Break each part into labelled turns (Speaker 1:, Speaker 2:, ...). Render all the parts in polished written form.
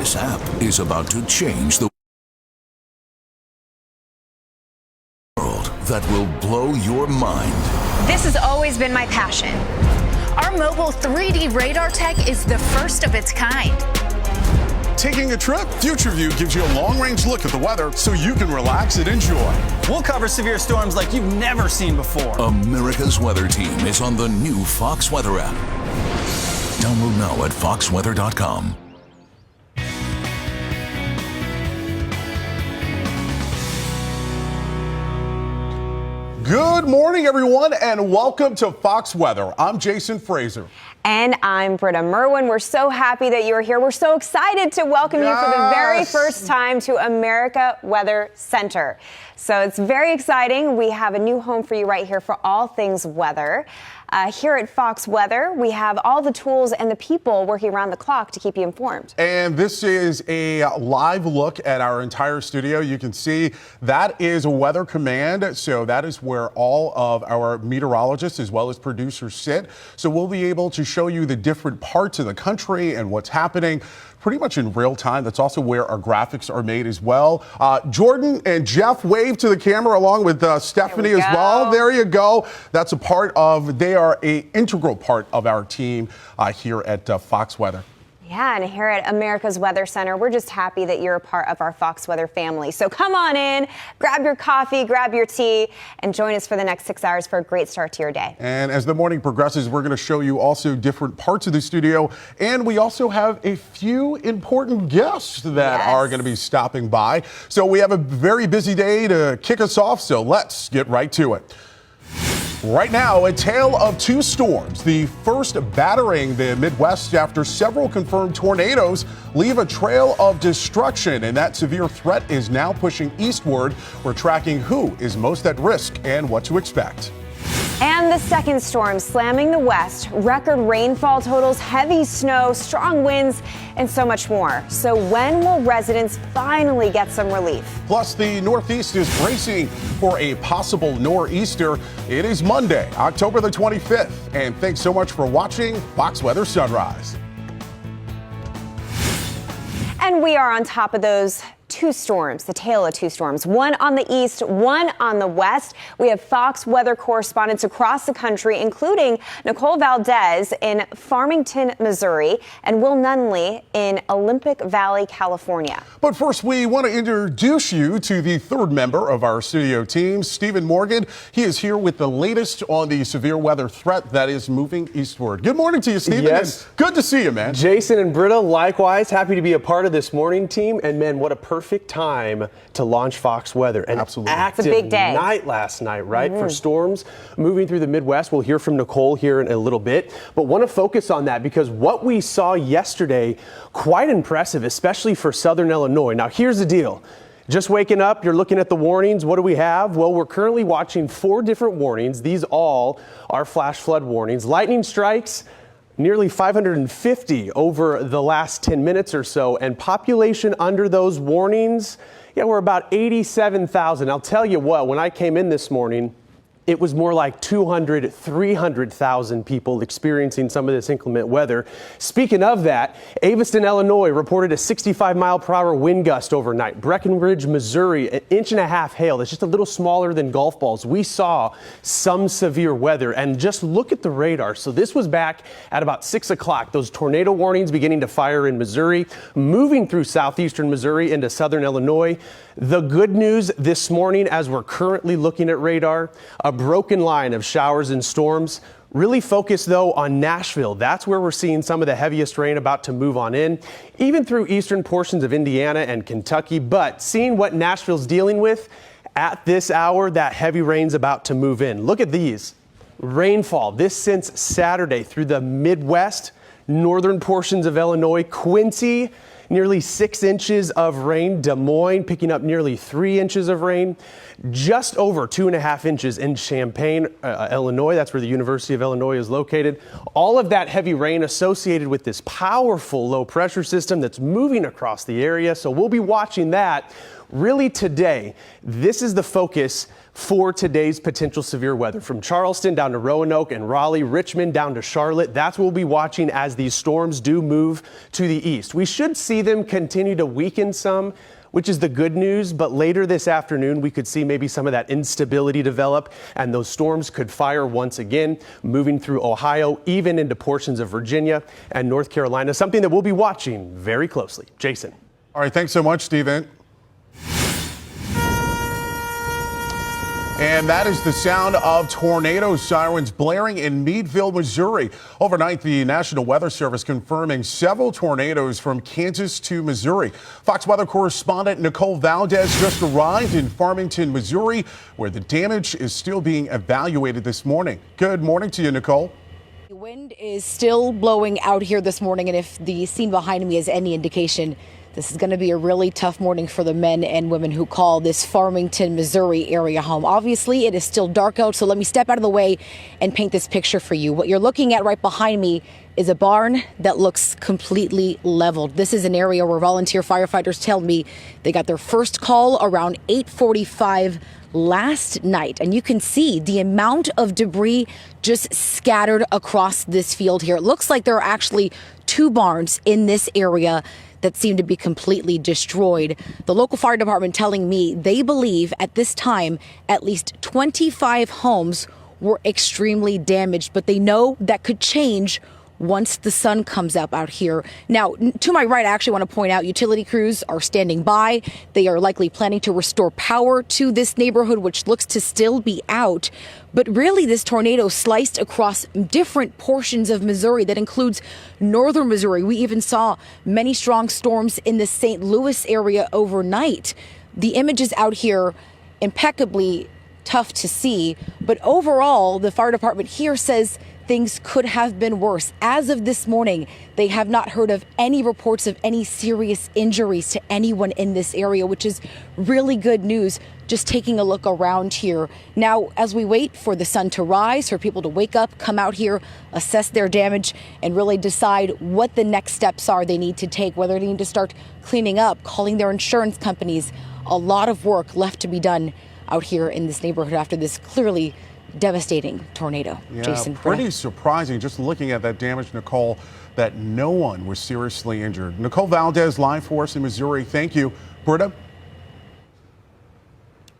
Speaker 1: This app is about to change the world that will blow your mind.
Speaker 2: This has always been my passion. Our mobile 3D radar tech is the first of its kind.
Speaker 3: Taking a trip? FutureView gives you a long-range look at the weather so you can relax and enjoy.
Speaker 4: We'll cover severe storms like you've never seen before.
Speaker 1: America's Weather Team is on the new Fox Weather app. Download now at foxweather.com.
Speaker 3: Good morning, everyone, and welcome to Fox Weather. I'm Jason Fraser.
Speaker 5: And I'm Britta Merwin. We're so happy that you're here. We're so excited to welcome you for the very first time to America Weather Center. So it's very exciting. We have a new home for you right here for all things weather. Here at Fox Weather, we have all the tools and the people working around the clock to keep you informed.
Speaker 3: And this is a live look at our entire studio. You can see that is a weather command. So that is where all of our meteorologists as well as producers sit. So we'll be able to show you the different parts of the country and what's happening pretty much in real time. That's also where our graphics are made as well. Jordan and Jeff wave to the camera along with Stephanie as well. There you go. That's a part of, they are an integral part of our team here at Fox Weather.
Speaker 5: Yeah, and here at America's Weather Center, we're just happy that you're a part of our Fox Weather family. So come on in, grab your coffee, grab your tea, and join us for the next 6 hours for a great start to your day.
Speaker 3: And as the morning progresses, we're going to show you also different parts of the studio. And we also have a few important guests that are going to be stopping by. So we have a very busy day to kick us off. So let's get right to it. Right now, a tale of two storms. The first battering the Midwest after several confirmed tornadoes leave a trail of destruction, and that severe threat is now pushing eastward. We're tracking who is most at risk and what to expect.
Speaker 5: And the second storm slamming the west, record rainfall totals, heavy snow, strong winds, and so much more. So when will residents finally get some relief?
Speaker 3: Plus, the Northeast is bracing for a possible nor'easter. It is Monday, October the 25th. And thanks so much for watching Fox Weather Sunrise.
Speaker 5: And we are on top of those two storms, the tale of two storms, one on the east, one on the west. We have Fox Weather correspondents across the country, including Nicole Valdez in Farmington, Missouri, and Will Nunley in Olympic Valley, California.
Speaker 3: But first, we want to introduce you to the third member of our studio team, Stephen Morgan. He is here with the latest on the severe weather threat that is moving eastward. Good morning to you, Stephen.
Speaker 6: Yes.
Speaker 3: And good to see you, man.
Speaker 6: Jason and Britta, likewise, happy to be a part of this morning team. And man, what a perfect time to launch Fox Weather. An active
Speaker 5: big day.
Speaker 6: Night last night, right? For storms moving through the Midwest. We'll hear from Nicole here in a little bit, but want to focus on that because what we saw yesterday, quite impressive, especially for Southern Illinois. Now, here's the deal. Just waking up, you're looking at the warnings. What do we have? Well, we're currently watching 4 different warnings. These all are flash flood warnings. Lightning strikes, nearly 550 over the last 10 minutes or so, and population under those warnings, we're about 87,000. I'll tell you what, when I came in this morning, it was more like 200, 300,000 people experiencing some of this inclement weather. Speaking of that, Aveston, Illinois reported a 65-mile-per-hour wind gust overnight. Breckenridge, Missouri, 1.5 inches hail. That's just a little smaller than golf balls. We saw some severe weather, and just look at the radar. So this was back at about 6 o'clock. Those tornado warnings beginning to fire in Missouri, moving through southeastern Missouri into southern Illinois. The good news this morning, as we're currently looking at radar, a broken line of showers and storms. Really focused, though, on Nashville. That's where we're seeing some of the heaviest rain about to move on in, even through eastern portions of Indiana and Kentucky. But seeing what Nashville's dealing with at this hour, that heavy rain's about to move in. Look at these. Rainfall, this since Saturday through the Midwest, northern portions of Illinois, Quincy, nearly 6 inches of rain. Des Moines picking up nearly 3 inches of rain. Just over 2.5 inches in Champaign, Illinois. That's where the University of Illinois is located. All of that heavy rain associated with this powerful low pressure system that's moving across the area. So we'll be watching that. Really today, this is the focus for today's potential severe weather. From Charleston down to Roanoke and Raleigh, Richmond down to Charlotte. That's what we'll be watching as these storms do move to the east. We should see see them continue to weaken some, which is the good news. But later this afternoon, we could see maybe some of that instability develop, and those storms could fire once again, moving through Ohio, even into portions of Virginia and North Carolina, something that we'll be watching very closely. Jason.
Speaker 3: All right, thanks so much, Stephen. And that is the sound of tornado sirens blaring in Meadville, Missouri. Overnight, the National Weather Service confirming several tornadoes from Kansas to Missouri. Fox Weather correspondent Nicole Valdez just arrived in Farmington, Missouri, where the damage is still being evaluated this morning. Good morning to you, Nicole.
Speaker 7: The wind is still blowing out here this morning, and if the scene behind me is any indication, this is going to be a really tough morning for the men and women who call this Farmington, Missouri area home. Obviously, it is still dark out, so let me step out of the way and paint this picture for you. What you're looking at right behind me is a barn that looks completely leveled. This is an area where volunteer firefighters tell me they got their first call around 8:45 last night, and you can see the amount of debris just scattered across this field here. It looks like there are actually two barns in this area that seem to be completely destroyed. The local fire department telling me they believe at this time at least 25 homes were extremely damaged, but they know that could change once the sun comes up out here. Now, to my right, I actually want to point out utility crews are standing by. They are likely planning to restore power to this neighborhood, which looks to still be out. But really, this tornado sliced across different portions of Missouri. That includes northern Missouri. We even saw many strong storms in the St. Louis area overnight. The images out here impeccably tough to see, but overall, the fire department here says things could have been worse. As of this morning, they have not heard of any reports of any serious injuries to anyone in this area, which is really good news. Just taking a look around here. Now, as we wait for the sun to rise, for people to wake up, come out here, assess their damage, and really decide what the next steps are they need to take, whether they need to start cleaning up, calling their insurance companies. A lot of work left to be done out here in this neighborhood after this clearly devastating tornado.
Speaker 3: Yeah,
Speaker 7: Jason.
Speaker 3: pretty surprising, just looking at that damage, Nicole, that no one was seriously injured. Nicole Valdez, live for us in Missouri. Thank you. Britta?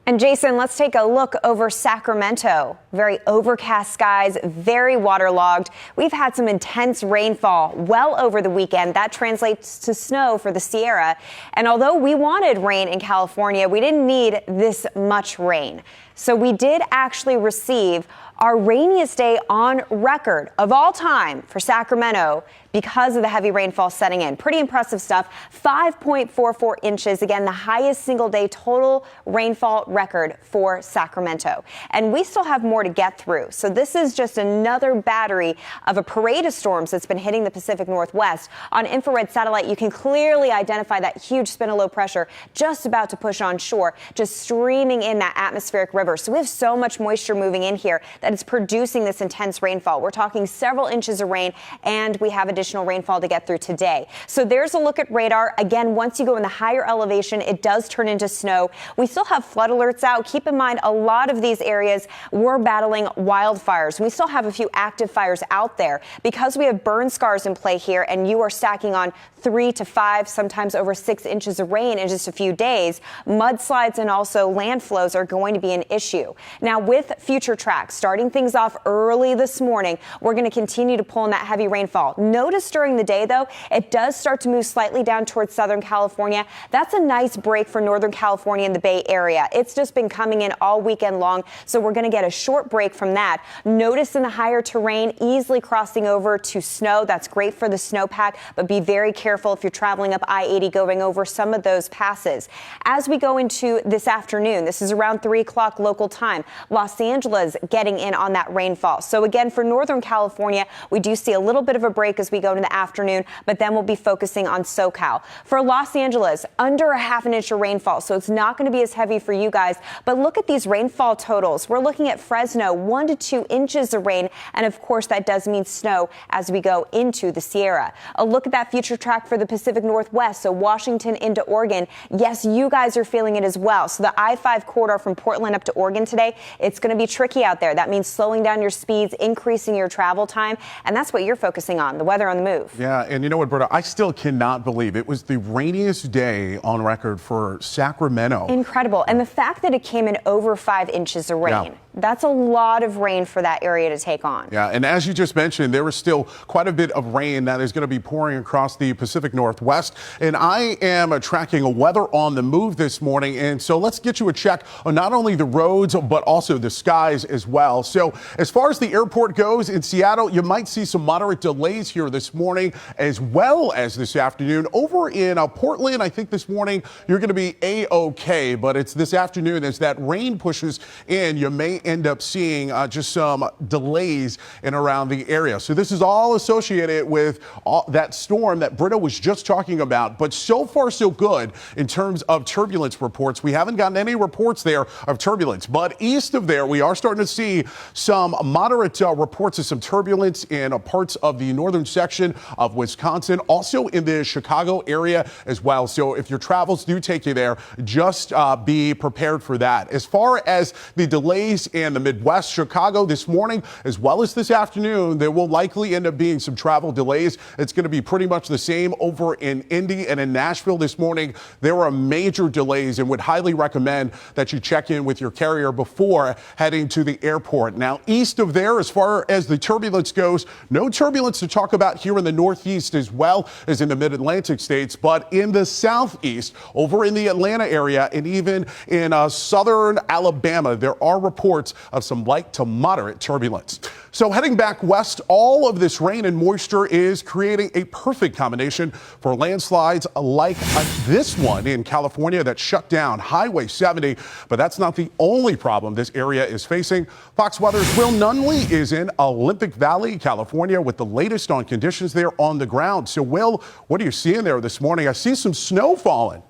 Speaker 5: And Jason, let's take a look over Sacramento. Very overcast skies, very waterlogged. We've had some intense rainfall well over the weekend. That translates to snow for the Sierra. And although we wanted rain in California, we didn't need this much rain. So we did actually receive our rainiest day on record of all time for Sacramento because of the heavy rainfall setting in. Pretty impressive stuff. 5.44 inches. Again, the highest single day total rainfall record for Sacramento. And we still have more to get through. So this is just another battery of a parade of storms that's been hitting the Pacific Northwest. On infrared satellite, you can clearly identify that huge spin of low pressure just about to push on shore, just streaming in that atmospheric river. So we have so much moisture moving in here that it's producing this intense rainfall. We're talking several inches of rain, and we have additional rainfall to get through today. So there's a look at radar. Again, once you go in the higher elevation, it does turn into snow. We still have flood alerts out. Keep in mind, a lot of these areas were battling wildfires. We still have a few active fires out there because we have burn scars in play here, and you are stacking on 3 to 5, sometimes over 6 inches of rain in just a few days. Mudslides and also land flows are going to be an issue. Now, with future tracks, starting things off early this morning, we're going to continue to pull in that heavy rainfall. Notice during the day, though, it does start to move slightly down towards Southern California. That's a nice break for Northern California and the Bay Area. It's just been coming in all weekend long, so we're going to get a short break from that. Notice in the higher terrain, easily crossing over to snow. That's great for the snowpack, but be very careful if you're traveling up I-80 going over some of those passes. As we go into this afternoon, this is around 3 o'clock local time, Los Angeles getting in on that rainfall. So again, for Northern California, we do see a little bit of a break as we go into the afternoon, but then we'll be focusing on SoCal. For Los Angeles, under a half an inch of rainfall, so it's not going to be as heavy for you guys. But look at these rainfall totals. We're looking at Fresno, 1 to 2 inches of rain, and of course that does mean snow as we go into the Sierra. A look at that future track for the Pacific Northwest, so Washington into Oregon. Yes, you guys are feeling it as well. So the I-5 corridor from Portland up to to Oregon today, it's going to be tricky out there. That means slowing down your speeds, increasing your travel time, and that's what you're focusing on, the weather on the move.
Speaker 3: Yeah, and you know what, Britta, I still cannot believe it was the rainiest day on record for Sacramento.
Speaker 5: Incredible. And the fact that it came in over 5 inches of rain, that's a lot of rain for that area to take on.
Speaker 3: Yeah, and as you just mentioned, there was still quite a bit of rain that is going to be pouring across the Pacific Northwest. And I am tracking a weather on the move this morning. And so let's get you a check on not only the roads, but also the skies as well. So as far as the airport goes in Seattle, you might see some moderate delays here this morning as well as this afternoon. Over in Portland, I think this morning you're going to be A-OK, but it's this afternoon as that rain pushes in, you may end up seeing just some delays in around the area. So this is all associated with that storm that Britta was just talking about. But so far, so good in terms of turbulence reports. We haven't gotten any reports there of turbulence. But east of there, we are starting to see some moderate reports of some turbulence in parts of the northern section of Wisconsin, also in the Chicago area as well. So if your travels do take you there, just be prepared for that. As far as the delays in the Midwest, Chicago this morning, as well as this afternoon, there will likely end up being some travel delays. It's going to be pretty much the same over in Indy and in Nashville this morning. There are major delays and would highly recommend that you check in with your carrier before heading to the airport. Now, east of there, as far as the turbulence goes, no turbulence to talk about here in the Northeast as well as in the mid-Atlantic states, but in the Southeast, over in the Atlanta area and even in southern Alabama, there are reports of some light to moderate turbulence. So heading back west, all of this rain and moisture is creating a perfect combination for landslides like this one in California that shut down Highway 70. But that's not the only problem this area is facing. Fox Weather's Will Nunley is in Olympic Valley, California, with the latest on conditions there on the ground. So, Will, what are you seeing there this morning? I see some snow falling.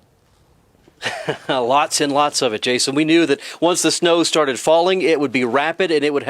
Speaker 8: Lots and lots of it, Jason. We knew that once the snow started falling, it would be rapid and it would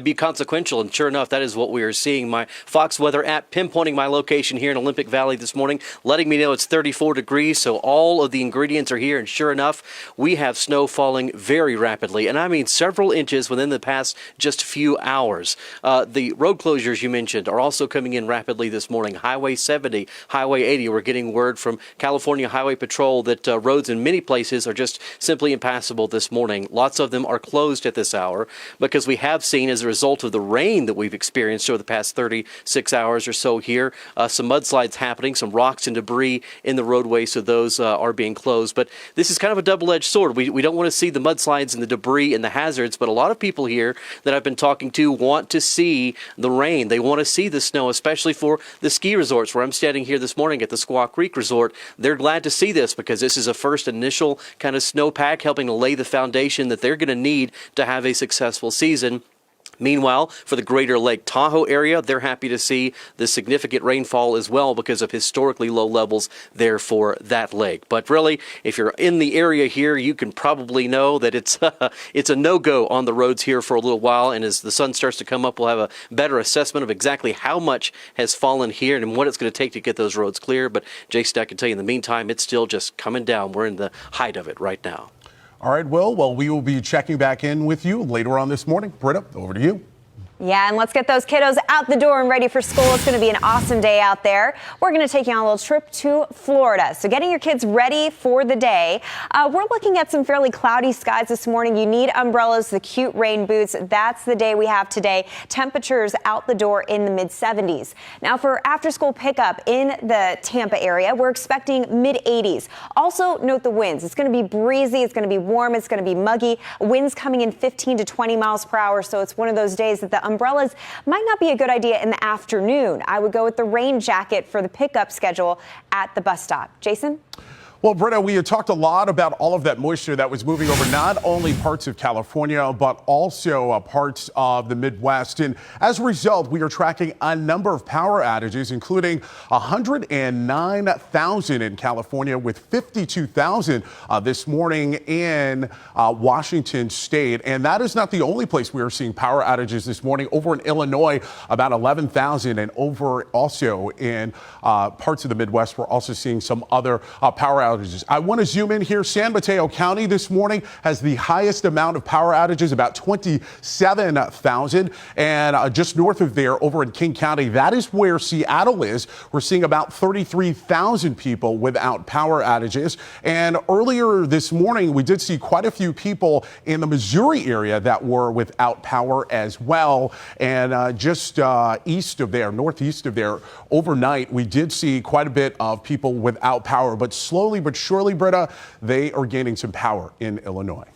Speaker 8: be consequential. And sure enough, that is what we are seeing. My Fox Weather app pinpointing my location here in Olympic Valley this morning, letting me know it's 34 degrees. So all of the ingredients are here. And sure enough, we have snow falling very rapidly. And I mean several inches within the past just few hours. The road closures you mentioned are also coming in rapidly this morning. Highway 70, Highway 80, we're getting word from California Highway Patrol that roads in many places are just simply impassable this morning. Lots of them are closed at this hour because we have seen, as a result of the rain that we've experienced over the past 36 hours or so here, some mudslides happening, some rocks and debris in the roadway, so those are being closed. But this is kind of a double-edged sword. We don't want to see the mudslides and the debris and the hazards, but a lot of people here that I've been talking to want to see the rain. They want to see the snow, especially for the ski resorts where I'm standing here this morning at the Squaw Creek Resort. They're glad to see this because this is a first initial kind of snowpack helping to lay the foundation that they're going to need to have a successful season. Meanwhile, for the greater Lake Tahoe area, they're happy to see the significant rainfall as well because of historically low levels there for that lake. But really, if you're in the area here, you can probably know that it's a no-go on the roads here for a little while. And as the sun starts to come up, we'll have a better assessment of exactly how much has fallen here and what it's going to take to get those roads clear. But Jason, I can tell you in the meantime, it's still just coming down. We're in the height of it right now.
Speaker 3: All right, Will. Well, we will be checking back in with you later on this morning. Britta, over to you.
Speaker 5: Yeah, and let's get those kiddos out the door and ready for school. It's going to be an awesome day out there. We're going to take you on a little trip to Florida. So getting your kids ready for the day. We're looking at some fairly cloudy skies this morning. You need umbrellas, the cute rain boots. That's the day we have today. Temperatures out the door in the mid-70s. Now for after-school pickup in the Tampa area, we're expecting mid-80s. Also note the winds. It's going to be breezy. It's going to be warm. It's going to be muggy. Winds coming in 15 to 20 miles per hour. So it's one of those days that the umbrellas might not be a good idea in the afternoon. I would go with the rain jacket for the pickup schedule at the bus stop. Jason?
Speaker 3: Well, Britta, we had talked a lot about all of that moisture that was moving over not only parts of California, but also parts of the Midwest. And as a result, we are tracking a number of power outages, including 109,000 in California with 52,000 this morning in Washington State. And that is not the only place we are seeing power outages this morning. Over in Illinois, about 11,000, and over also in parts of the Midwest, we're also seeing some other power outages outages. I want to zoom in here. San Mateo County this morning has the highest amount of power outages, about 27,000. And just north of there, over in King County, that is where Seattle is. We're seeing about 33,000 people without power outages. And earlier this morning, we did see quite a few people in the Missouri area that were without power as well. And just east of there, northeast of there, overnight, we did see quite a bit of people without power. But slowly but surely, Britta, they are gaining some power in Illinois.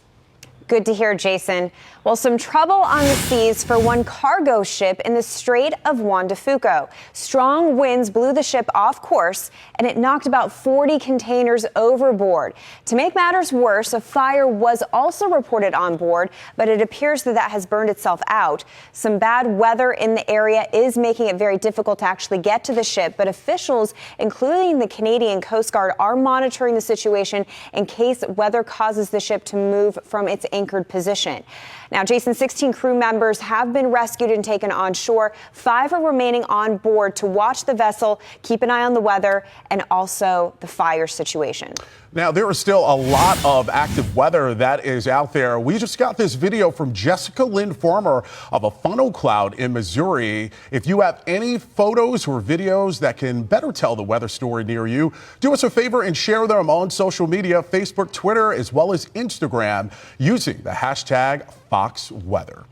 Speaker 5: Good to hear, Jason. Well, some trouble on the seas for one cargo ship in the Strait of Juan de Fuca. Strong winds blew the ship off course, and it knocked about 40 containers overboard. To make matters worse, a fire was also reported on board, but it appears that has burned itself out. Some bad weather in the area is making it very difficult to actually get to the ship, but officials, including the Canadian Coast Guard, are monitoring the situation in case weather causes the ship to move from its anchored position. Now, Jason, 16 crew members have been rescued and taken on shore. 5 are remaining on board to watch the vessel, keep an eye on the weather, and also the fire situation.
Speaker 3: Now, there is still a lot of active weather that is out there. We just got this video from Jessica Lynn Farmer of a funnel cloud in Missouri. If you have any photos or videos that can better tell the weather story near you, do us a favor and share them on social media, Facebook, Twitter, as well as Instagram, using the hashtag FoxWeather.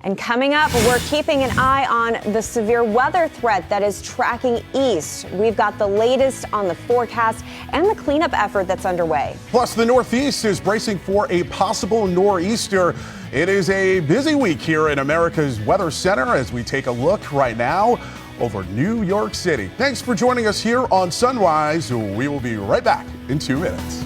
Speaker 5: And coming up, we're keeping an eye on the severe weather threat that is tracking east. We've got the latest on the forecast and the cleanup effort that's underway.
Speaker 3: Plus, the Northeast is bracing for a possible nor'easter. It is a busy week here in America's Weather Center as we take a look right now over New York City. Thanks for joining us here on Sunrise. We will be right back in 2 minutes.